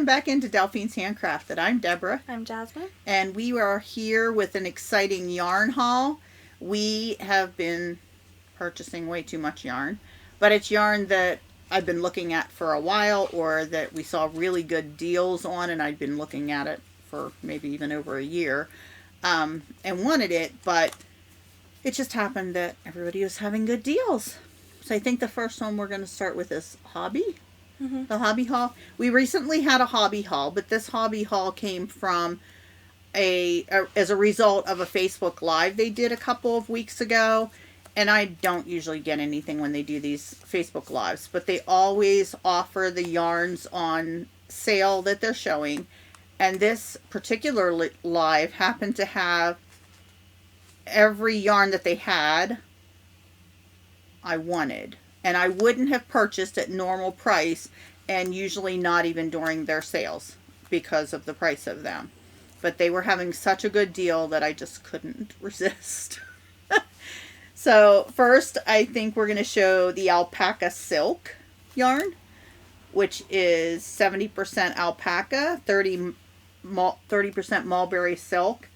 back into Delphine's Handcrafted. I'm Deborah. I'm Jasmine. And we are here with an exciting yarn haul. We have been purchasing way too much yarn, but it's yarn that I've been looking at for a while, or that we saw really good deals on, and I'd been looking at it for maybe even over a year, and wanted it, but it just happened that everybody was having good deals. So I think the first one we're going to start with is Hobbi. The Hobbi haul. We recently had a Hobbi haul, but this Hobbi haul came from as a result of a Facebook Live they did a couple of weeks ago. And I don't usually get anything when they do these Facebook Lives, but they always offer the yarns on sale that they're showing. And this particular live happened to have every yarn that they had I wanted. And I wouldn't have purchased at normal price, and usually not even during their sales, because of the price of them. But they were having such a good deal that I just couldn't resist. So first, I think we're going to show the alpaca silk yarn, which is 70% alpaca, 30% mulberry silk.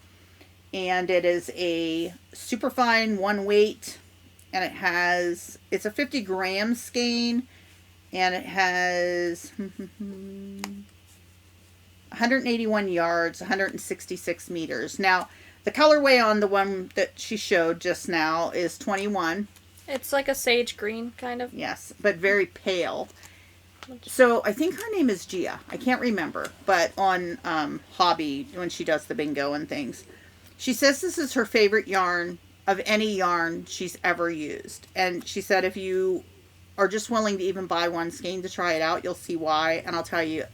And it is a super fine one weight. And it's a 50 gram skein, and it has 181 yards, 166 meters. Now, the colorway on the one that she showed just now is 21. It's like a sage green, kind of. Yes, but very pale. So I think her name is Gia. I can't remember. But on Hobbi, when she does the bingo and things, she says this is her favorite yarn of any yarn she's ever used. And she said if you are just willing to even buy one skein to try it out, you'll see why. And I'll tell you,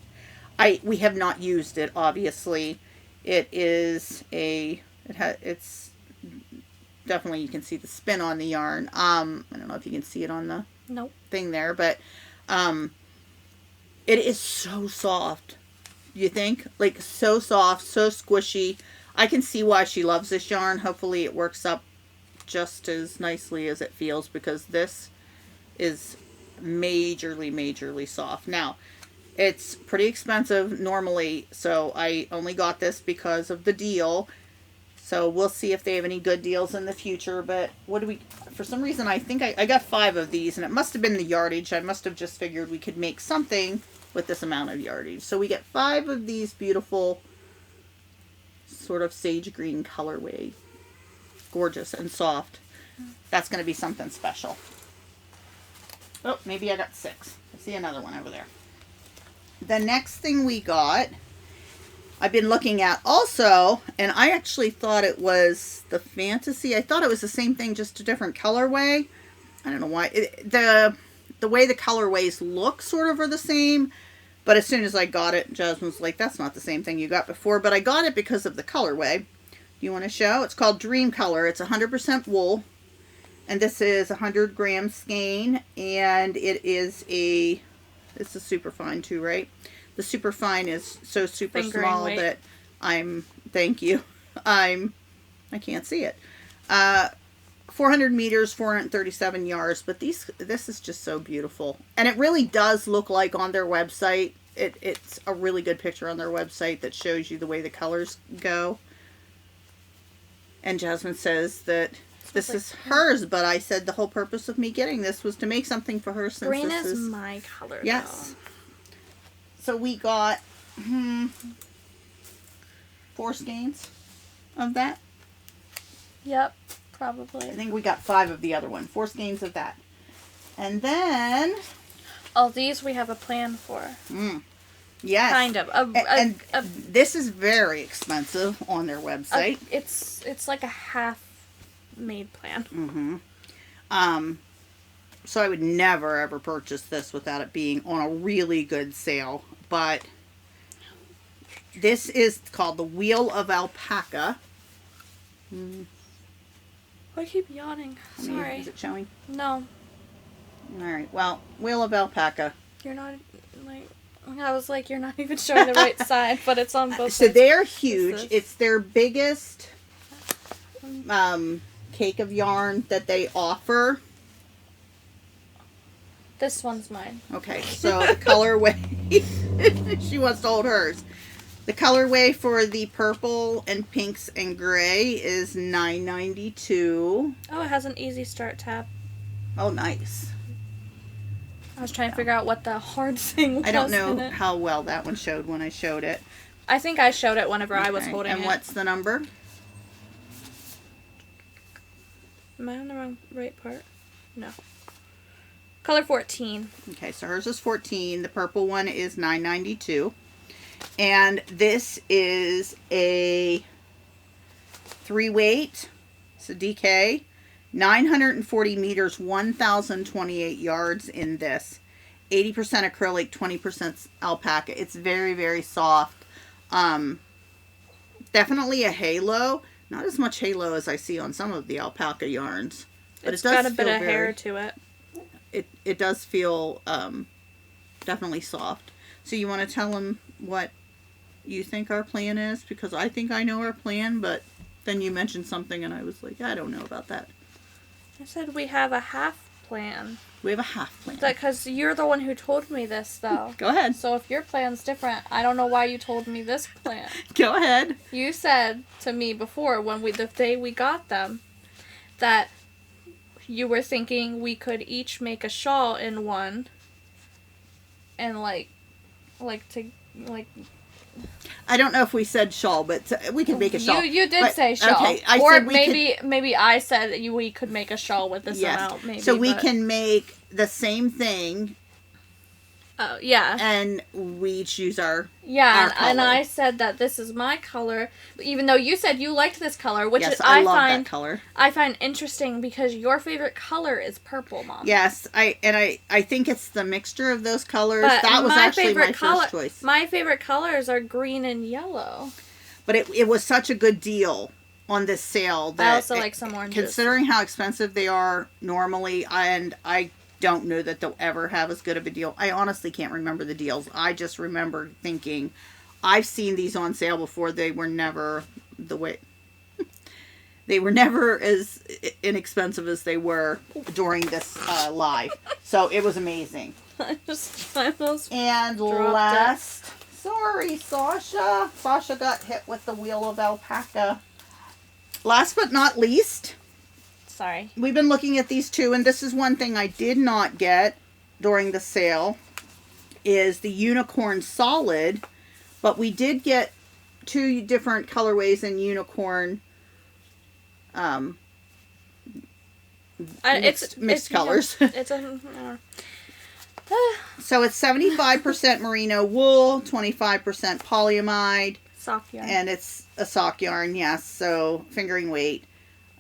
we have not used it, obviously. It's definitely, you can see the spin on the yarn. I don't know if you can see it on the thing there, but it is so soft. You think? Like, so soft, so squishy. I can see why she loves this yarn. Hopefully it works up just as nicely as it feels, because this is majorly soft. Now, it's pretty expensive normally, so I only got this because of the deal. So we'll see if they have any good deals in the future. But for some reason, I think I got 5 of these, and it must have been the yardage. I must have just figured we could make something with this amount of yardage. So we get 5 of these beautiful sort of sage green colorway. Gorgeous and soft. That's going to be something special. Oh, maybe I got 6. I see another one over there. The next thing we got, I've been looking at also, and I actually thought it was the Fantasy. I thought it was the same thing, just a different colorway. I don't know why. The way the colorways look sort of are the same, but as soon as I got it, Jasmine was like, that's not the same thing you got before. But I got it because of the colorway. You want to show? It's called Dream Color. It's 100% wool. And this is 100 gram skein. And it's a super fine too, right? The super fine is so super small that thank you. I can't see it. 400 meters, 437 yards. But this is just so beautiful. And it really does look like on their website. It's a really good picture on their website that shows you the way the colors go. And Jasmine says that this is hers, but I said the whole purpose of me getting this was to make something for her. Since green is my color. Yes. Though. So we got 4 skeins of that. Yep, probably. I think we got 5 of the other one. 4 skeins of that. And then all these we have a plan for. Yes. Kind of. And this is very expensive on their website. It's like a half-made plan. So I would never, ever purchase this without it being on a really good sale. But this is called the Wheel of Alpaca. I keep yawning. Sorry. Is it showing? No. All right. Well, Wheel of Alpaca. You're not, like... I was like, you're not even showing the right side, but it's on both sides. So they're huge. It's their biggest cake of yarn that they offer. This one's mine. Okay, so the colorway, she wants to hold hers. The colorway for the purple and pinks and gray is $9.92. Oh, it has an easy start tab. Oh, nice. I was trying to figure out what the hard thing was. I don't know in it. how well that one showed when I showed it. I think I showed it whenever I was Okay, holding it. and what's the number? Am I on the right part? No. Color 14. Okay, so hers is 14. The purple one is $9.92. And this is a 3-weight. It's a DK. 940 meters, 1,028 yards in this. 80% acrylic, 20% alpaca. It's very, very soft. Definitely a halo. Not as much halo as I see on some of the alpaca yarns. But It's it does got a bit feel of hair to it. It does feel definitely soft. So you want to tell them what you think our plan is? Because I think I know our plan, but then you mentioned something and I was like, I don't know about that. I said we have a half plan. We have a half plan. Because you're the one who told me this, though. Go ahead. So if your plan's different, I don't know why you told me this plan. Go ahead. You said to me before, the day we got them, that you were thinking we could each make a shawl in one, and I don't know if we said shawl, but we could make a shawl. You did But, say shawl. Okay, or said maybe I said that we could make a shawl with this amount. Maybe so we can make the same thing. Oh yeah. And we each use our Yeah, our and color. I said that this is my color, even though you said you liked this color, which yes, is, I love that color. I find interesting because your favorite color is purple, Mom. Yes, I think it's the mixture of those colors. But that was actually my first choice. My favorite colors are green and yellow. But it was such a good deal on this sale that I also like some oranges. Considering how expensive they are normally, and I don't know that they'll ever have as good of a deal. I honestly can't remember the deals. I just remember thinking, I've seen these on sale before. They were never they were never as inexpensive as they were during this live. So it was amazing. I almost And dropped last, sorry, Sasha. Sasha got hit with the wheel of alpaca. Last but not least, sorry. we've been looking at these two, and this is one thing I did not get during the sale, is the unicorn solid, but we did get 2 different colorways in unicorn mixed colors. It's a So it's 75% merino wool, 25% polyamide, sock yarn. and it's a sock yarn, yes, so fingering weight.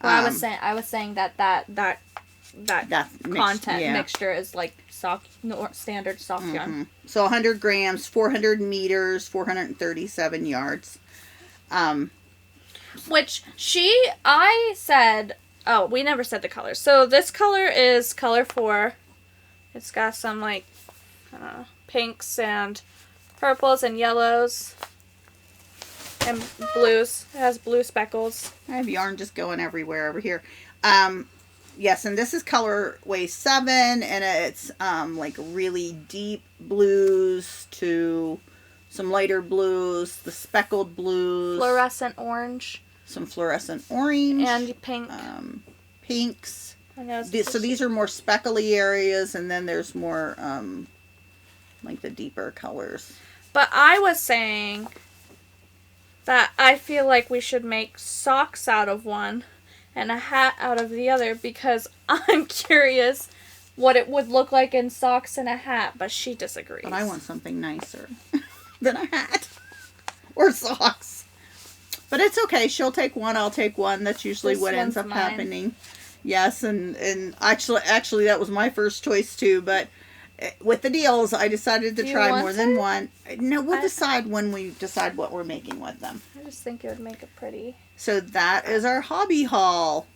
Well, I was saying that That's content mixture is like standard sock yarn. So 100 grams, 400 meters, 437 yards. Which I said, oh, we never said the colors. So this color is color 4. It's got some pinks and purples and yellows and blues. It has blue speckles. I have yarn just going everywhere over here. Yes, and this is colorway 7, and it's like really deep blues to some lighter blues, the speckled blues, Fluorescent orange. some fluorescent orange, And pink. pinks. I know So these are more speckly areas, and then there's more like the deeper colors. But I was saying that I feel like we should make socks out of one and a hat out of the other, because I'm curious what it would look like in socks and a hat, but she disagrees. But I want something nicer than a hat or socks. But it's okay. She'll take one. I'll take one. That's usually This what ends one's up mine. happening. Yes, and actually that was my first choice too. But with the deals, I decided to Do you try want more than it? one. No, we'll decide when we decide what we're making with them. I just think it would make it pretty. So that is our hobby haul.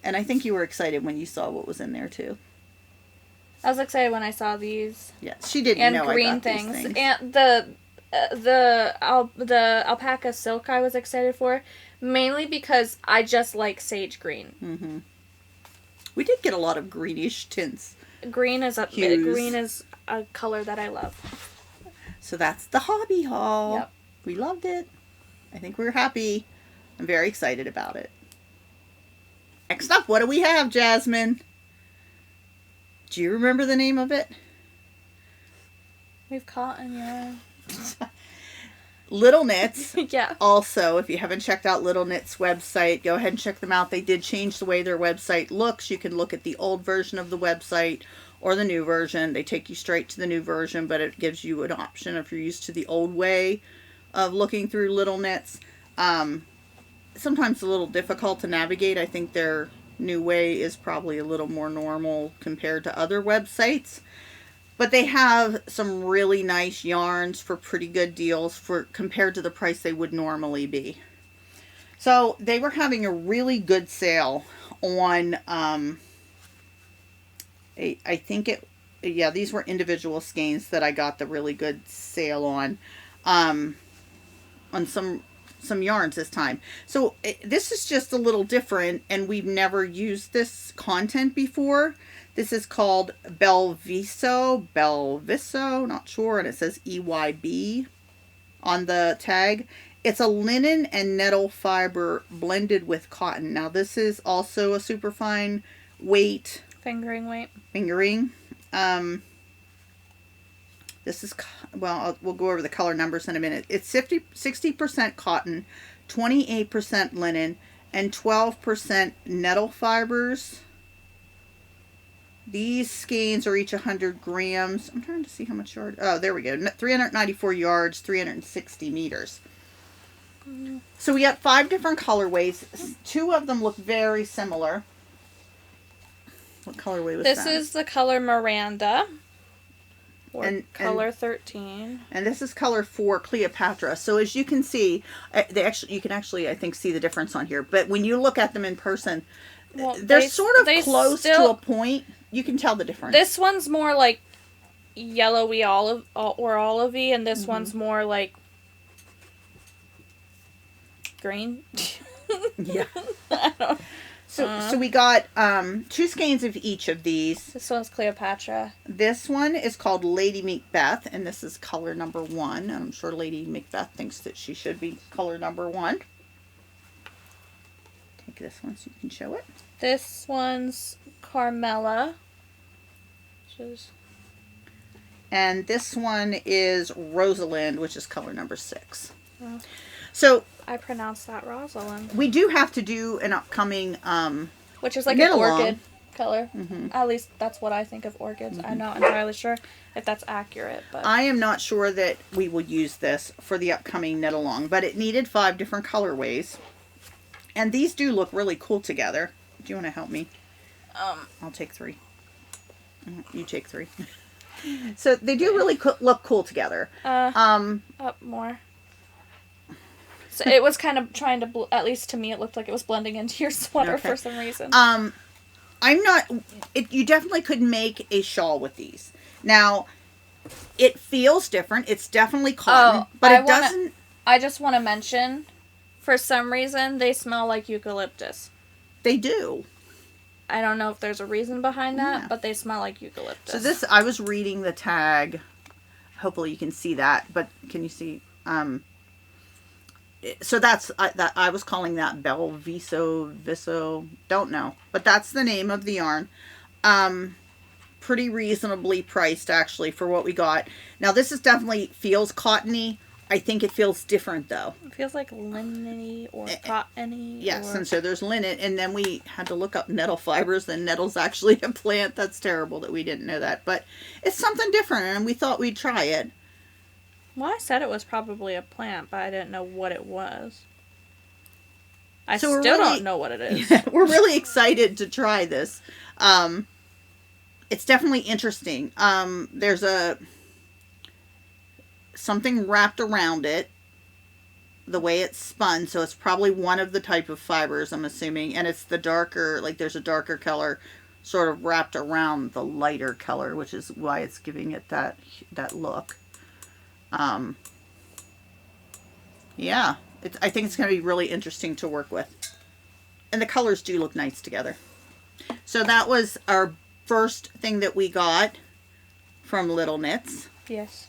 And I think you were excited when you saw what was in there too. I was excited when I saw these Yes, she didn't and know green I got things. these things. And the alpaca silk I was excited for, mainly because I just like sage green. We did get a lot of greenish tints green is hues. green is a color that I love. So that's the Hobbi haul. Yep. We loved it. I think we're happy. I'm very excited about it. Next up, what do we have, Jasmine? Do you remember the name of it? We've cotton yarn. Little Knits. Yeah. Also, if you haven't checked out Little Knits website, go ahead and check them out. They did change the way their website looks. You can look at the old version of the website or the new version. They take you straight to the new version, but it gives you an option if you're used to the old way of looking through Little Knits. Sometimes a little difficult to navigate. I think their new way is probably a little more normal compared to other websites. But they have some really nice yarns for pretty good deals for compared to the price they would normally be. So they were having a really good sale on, these were individual skeins that I got the really good sale on some yarns this time. So this is just a little different, and we've never used this content before. This is called Belviso, not sure, and it says EYB on the tag. It's a linen and nettle fiber blended with cotton. Now this is also a super fine weight. Fingering weight. Fingering. This is, well, we'll go over the color numbers in a minute. It's 60% cotton, 28% linen, and 12% nettle fibers. These skeins are each 100 grams. I'm trying to see how much yard. Oh, there we go. 394 yards, 360 meters. So we got 5 different colorways. 2 of them look very similar. What colorway was that? This is the color Miranda. Or And color 13. And this is color 4, Cleopatra. So as you can see, you can actually, I think, see the difference on here. But when you look at them in person, Well, they're sort of close to a point. You can tell the difference. This one's more like yellowy olive or olivey, and this one's more like green. Yeah. I don't. So we got 2 skeins of each of these. This one's Cleopatra. This one is called Lady Macbeth, and this is color number 1. I'm sure Lady Macbeth thinks that she should be color number 1. Take this one so you can show it. This one's Carmela. And this one is Rosalind, which is color number 6. Oh. So I pronounced that Rosalind. we do have to do an upcoming which is like an orchid color. At least that's what I think of orchids. I'm not entirely sure if that's accurate, but I am not sure that we will use this for the upcoming knit along, but it needed 5 different colorways. And these do look really cool together. Do you want to help me? I'll take 3. You take 3. So they do really look cool together. up more. So it was kind of trying to, at least to me, it looked like it was blending into your sweater for some reason. You definitely could make a shawl with these. Now, it feels different. It's definitely cotton, but it doesn't. I just want to mention, for some reason, they smell like eucalyptus. They do. I don't know if there's a reason behind that, but they smell like eucalyptus. So this, I was reading the tag. Hopefully you can see that, but can you see? So that's that. I was calling that Viso. Don't know, but that's the name of the yarn. Pretty reasonably priced actually for what we got. Now this is definitely feels cottony. I think it feels different though. It feels like linen-y or cottony. Yes, and so there's linen, and then we had to look up nettle fibers, and nettle's actually a plant. That's terrible that we didn't know that, but it's something different, and we thought we'd try it. Well, I said it was probably a plant, but I didn't know what it was. I still don't know what it is. We're really excited to try this. It's definitely interesting. There's something wrapped around it, the way it's spun, so it's probably one of the type of fibers, I'm assuming, and it's the darker, like there's a darker color sort of wrapped around the lighter color, which is why it's giving it that look. Yeah, I think it's going to be really interesting to work with. And the colors do look nice together. So that was our first thing that we got from Little Knits. Yes.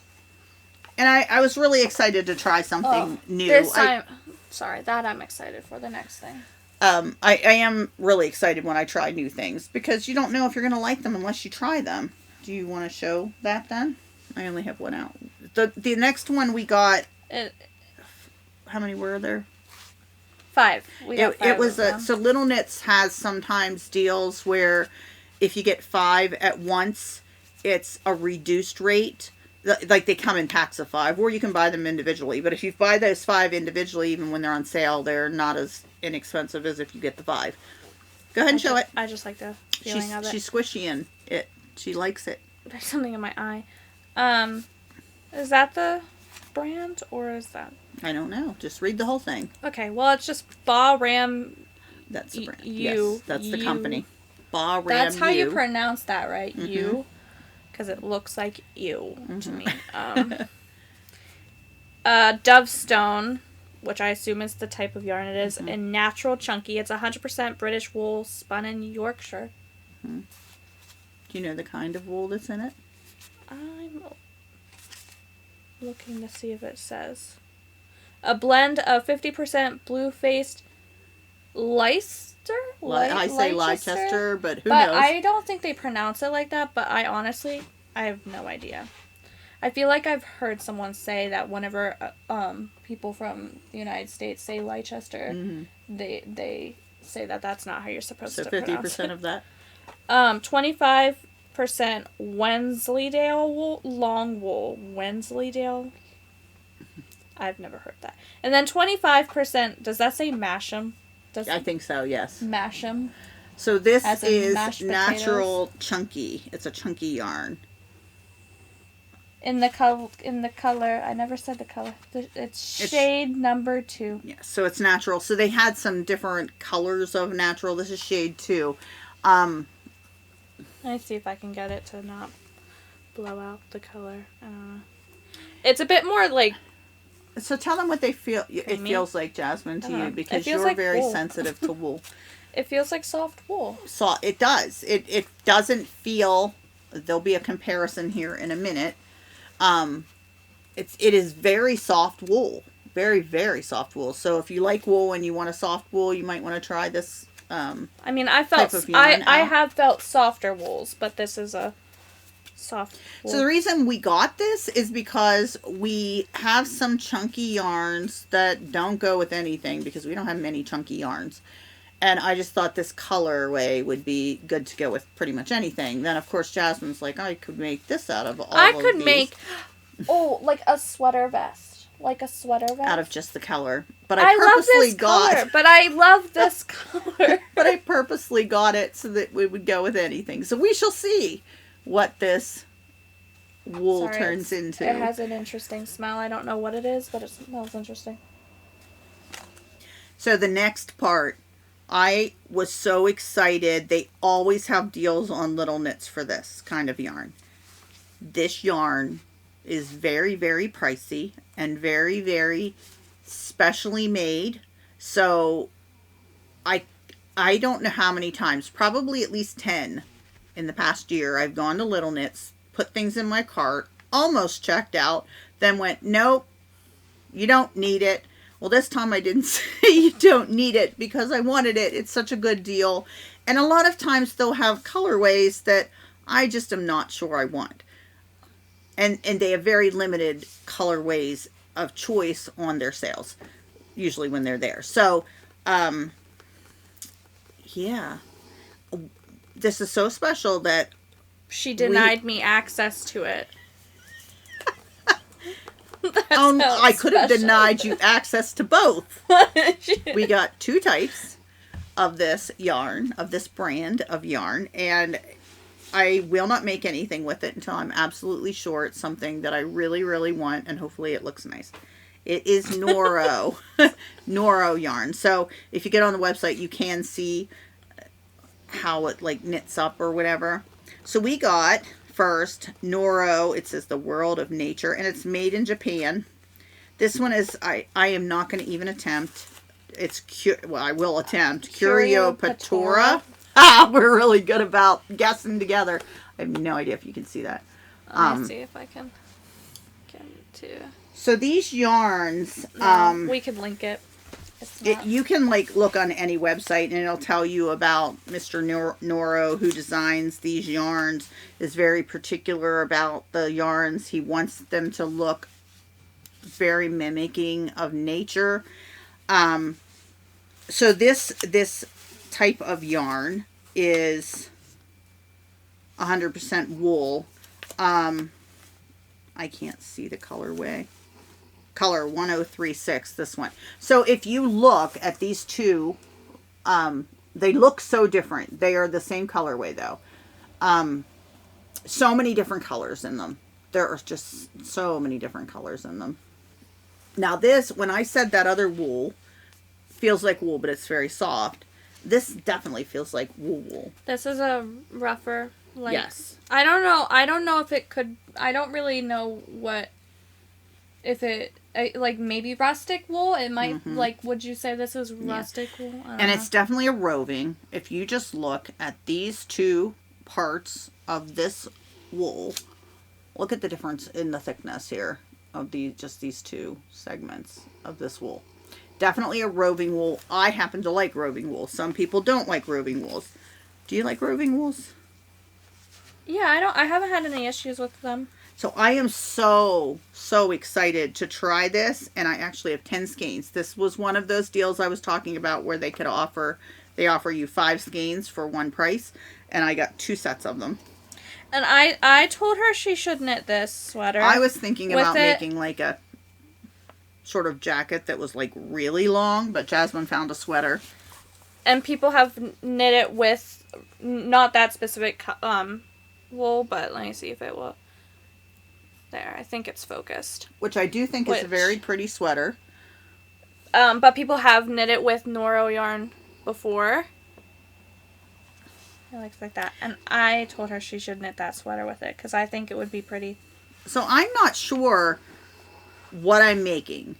And I was really excited to try something new. This time, sorry, that I'm excited for the next thing. I am really excited when I try new things because you don't know if you're going to like them unless you try them. Do you want to show that then? I only have one out. The next one we got. How many were there? 5. We got 5. It was so Little Knits has sometimes deals where if you get 5 at once, it's a reduced rate. Like they come in packs of 5, or you can buy them individually. But if you buy those 5 individually, even when they're on sale, they're not as inexpensive as if you get the 5. Go ahead and show it. I just like the feeling of it. She's squishy in it. She likes it. There's something in my eye. Is that the brand or is that? I don't know. Just read the whole thing. Okay, well it's just Ba Ram. That's the brand. You. Yes, that's the company. Ba Ram. That's how you pronounce that, right? Mm-hmm. You. Because it looks like you to me. Dovestone, which I assume is the type of yarn it is, and natural chunky. It's 100% British wool spun in Yorkshire. Do you know the kind of wool that's in it? I'm looking to see if it says. A blend of 50% blue-faced Leicester? I say Leicester, but who knows? But I don't think they pronounce it like that, but I have no idea. I feel like I've heard someone say that whenever people from the United States say Leicester, they say that that's not how you're supposed to pronounce it. So 50% of that? 25% Wensleydale wool, long wool. Wensleydale? I've never heard that. And then 25%, does that say Masham? I think so, yes. Masham. So this is natural chunky. It's a chunky yarn. In the color, I never said the color. It's shade number 2. Yeah, so it's natural. So they had some different colors of natural. This is shade 2. Let me see if I can get it to not blow out the color. It's a bit more like. So tell them what they feel. It feels like, Jasmine, to you, because you're like very sensitive to wool. It feels like soft wool. So it does. It doesn't feel. There'll be a comparison here in a minute. It is very soft wool, very, very soft wool. So if you like wool and you want a soft wool, you might want to try this. I mean, I have felt softer wools, but this is a soft wool. So the reason we got this is because we have some chunky yarns that don't go with anything because we don't have many chunky yarns. And I just thought this colorway would be good to go with pretty much anything. Then, of course, Jasmine's like, I could make this out of all of these. I could make, like a sweater vest. Like a sweater vest. Out of just the color. But I purposely got... But I love this color. But I purposely got it so that we would go with anything. So we shall see what this wool turns into. It has an interesting smell. I don't know what it is, but it smells interesting. So the next part... I was so excited. They always have deals on Little Knits for this kind of yarn. This yarn is very, very pricey and very, very specially made. So I don't know how many times, probably at least 10 in the past year, I've gone to Little Knits, put things in my cart, almost checked out, then went, nope, you don't need it. Well, this time I didn't say you don't need it because I wanted it. It's such a good deal. And a lot of times they'll have colorways that I just am not sure I want. And they have very limited colorways of choice on their sales, usually when they're there. So, yeah. This is so special that... She denied me access to it. I could have denied you access to both. We got 2 types of this yarn, of this brand of yarn, and I will not make anything with it until I'm absolutely sure it's something that I really, really want, and hopefully it looks nice. It is Noro. Noro yarn. So if you get on the website, you can see how it like knits up or whatever. So we got... First, Noro, it says the world of nature, and it's made in Japan. This one is, I am not going to even attempt. It's, I will attempt. Curio Patora. We're really good about guessing together. I have no idea if you can see that. Let me see if I can get to. So these yarns, No, we could link it. you can like look on any website and it'll tell you about Mr. Noro, who designs these yarns, is very particular about the yarns. He wants them to look very mimicking of nature. So this type of yarn is 100% wool. I can't see the colorway. Color 1036, this one. So if you look at these two, they look so different. They are the same colorway though. So many different colors in them. There are just so many different colors in them. Now this, when I said that other wool feels like wool, but it's very soft, this definitely feels like wool. This is a rougher, like, yes. I don't know if it could, I don't really know what, if it, like, maybe rustic wool. It might, like, would you say this is rustic wool? I don't know. It's definitely a roving. If you just look at these two parts of this wool, look at the difference in the thickness here of these two segments of this wool. Definitely a roving wool. I happen to like roving wool. Some people don't like roving wools. Do you like roving wools? Yeah, I haven't had any issues with them. So I am so excited to try this, and I actually have 10 skeins. This was one of those deals I was talking about where they offer you 5 skeins for one price, and I got 2 sets of them. And I told her she should knit this sweater. I was thinking about making like a sort of jacket that was like really long, but Jasmine found a sweater. And people have knit it with not that specific wool, but let me see if it will. There, I think it's focused. Which I do think is a very pretty sweater. But people have knit it with Noro yarn before. It looks like that. And I told her she should knit that sweater with it because I think it would be pretty. So I'm not sure what I'm making.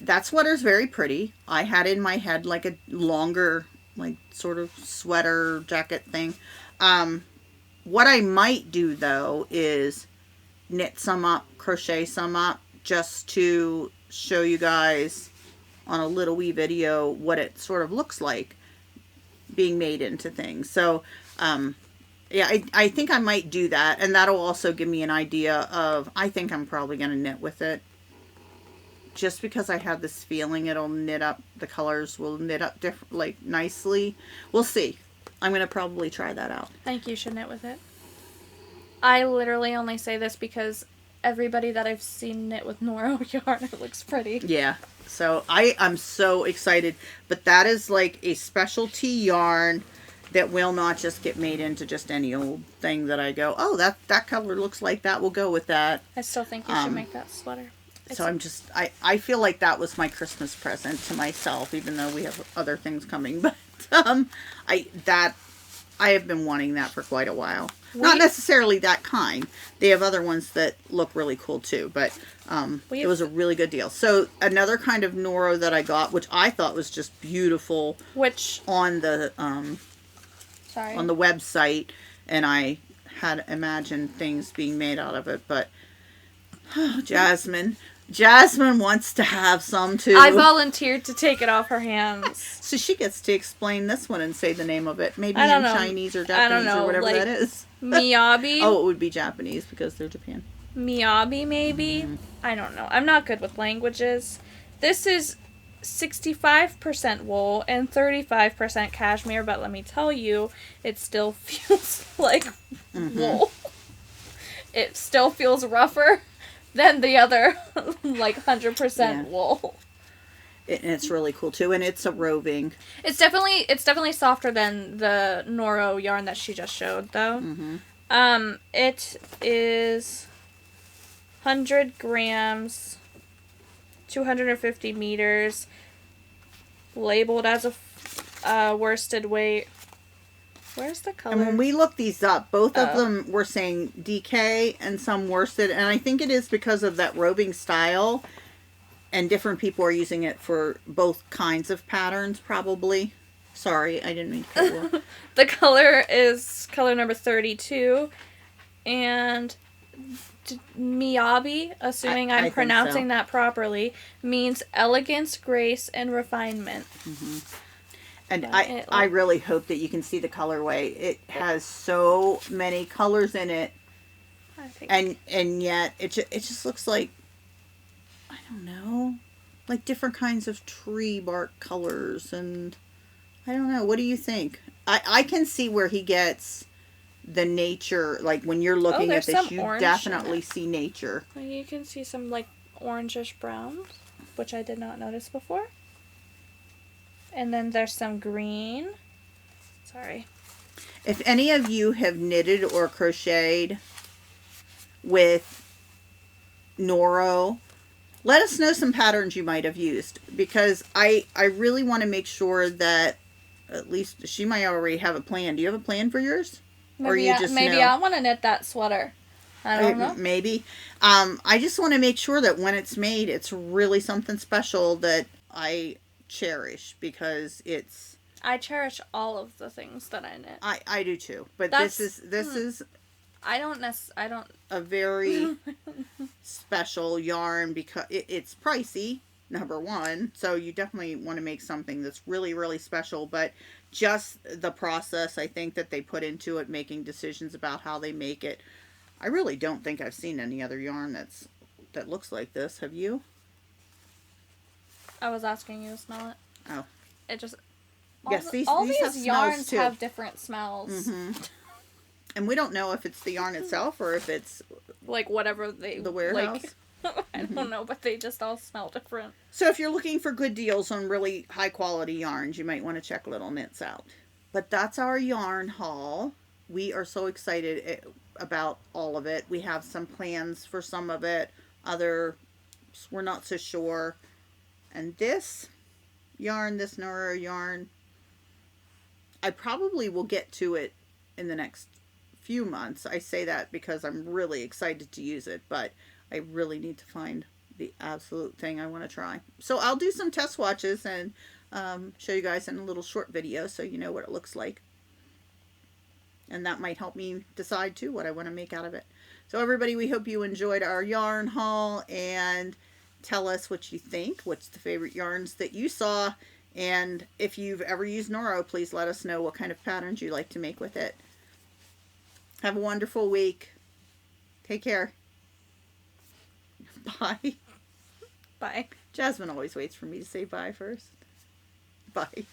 That sweater's very pretty. I had in my head like a longer, like sort of sweater jacket thing. What I might do though is knit some up, crochet some up, just to show you guys on a little wee video what it sort of looks like being made into things. So yeah, I think I might do that, and that'll also give me an idea of, I think I'm probably going to knit with it, just because I have this feeling it'll knit up, the colors will knit up like nicely. We'll see. I'm going to probably try that out. I think you should knit with it. I literally only say this because everybody that I've seen knit with Noro yarn, it looks pretty. Yeah. So I'm so excited. But that is like a specialty yarn that will not just get made into just any old thing that I go, oh, that color looks like that. We'll go with that. I still think you should make that sweater. So I feel like that was my Christmas present to myself, even though we have other things coming. But I have been wanting that for quite a while. Not necessarily that kind. They have other ones that look really cool too, but it was a really good deal. So another kind of Noro that I got, which I thought was just beautiful, which on the on the website, and I had imagined things being made out of it, but Jasmine wants to have some too. I volunteered to take it off her hands. So she gets to explain this one and say the name of it. Maybe in Chinese or Japanese or whatever that is. Miyabi? Oh, it would be Japanese because they're Japan. Miyabi, maybe? Mm-hmm. I don't know. I'm not good with languages. This is 65% wool and 35% cashmere, but let me tell you, it still feels like wool. It still feels rougher than the other, like 100% wool. It's really cool too, and it's a roving. It's definitely softer than the Noro yarn that she just showed, though. It is 100 grams, 250 meters, labeled as a worsted weight. Where's the color? And when we looked these up, both of them were saying DK and some worsted, and I think it is because of that roving style, and different people are using it for both kinds of patterns, probably. Sorry, I didn't mean to cut you off. The color is color number 32. And Miyabi, assuming I I'm think pronouncing so. that properly, means elegance, grace, and refinement. And But I really hope that you can see the colorway. It has so many colors in it, I think and yet it just looks like, I don't know, like different kinds of tree bark colors, and I don't know. What do you think? I can see where he gets the nature. Like when you're looking at there's this, some you orange in definitely it. see nature. You can see some like orangish browns, which I did not notice before. And then there's some green. Sorry. If any of you have knitted or crocheted with Noro, let us know some patterns you might have used, because I really want to make sure that at least she might already have a plan. Do you have a plan for yours? Or you just maybe know? I want to knit that sweater. I don't know. Maybe. I just want to make sure that when it's made, it's really something special that I cherish, because it's. I cherish all of the things that I knit. I do too, but That's- this is I don't a very special yarn, because it's pricey, number one, so you definitely want to make something that's really, really special. But just the process, I think, that they put into it, making decisions about how they make it, I really don't think I've seen any other yarn that looks like this. Have you? I was asking you to smell it. Oh, It just yes, these all have these smells yarns too. have different smells. And we don't know if it's the yarn itself or if it's Like whatever the warehouse. Like, I don't know, but they just all smell different. So if you're looking for good deals on really high quality yarns, you might want to check Little Knits out. But that's our yarn haul. We are so excited about all of it. We have some plans for some of it. Others we're not so sure. And this yarn, this Nora yarn, I probably will get to it in the next few months. I say that because I'm really excited to use it, but I really need to find the absolute thing I want to try. So I'll do some test swatches and show you guys in a little short video so you know what it looks like. And that might help me decide too what I want to make out of it. So everybody, we hope you enjoyed our yarn haul, and tell us what you think. What's the favorite yarns that you saw? And if you've ever used Noro, please let us know what kind of patterns you like to make with it. Have a wonderful week. Take care. Bye. Bye. Jasmine always waits for me to say bye first. Bye.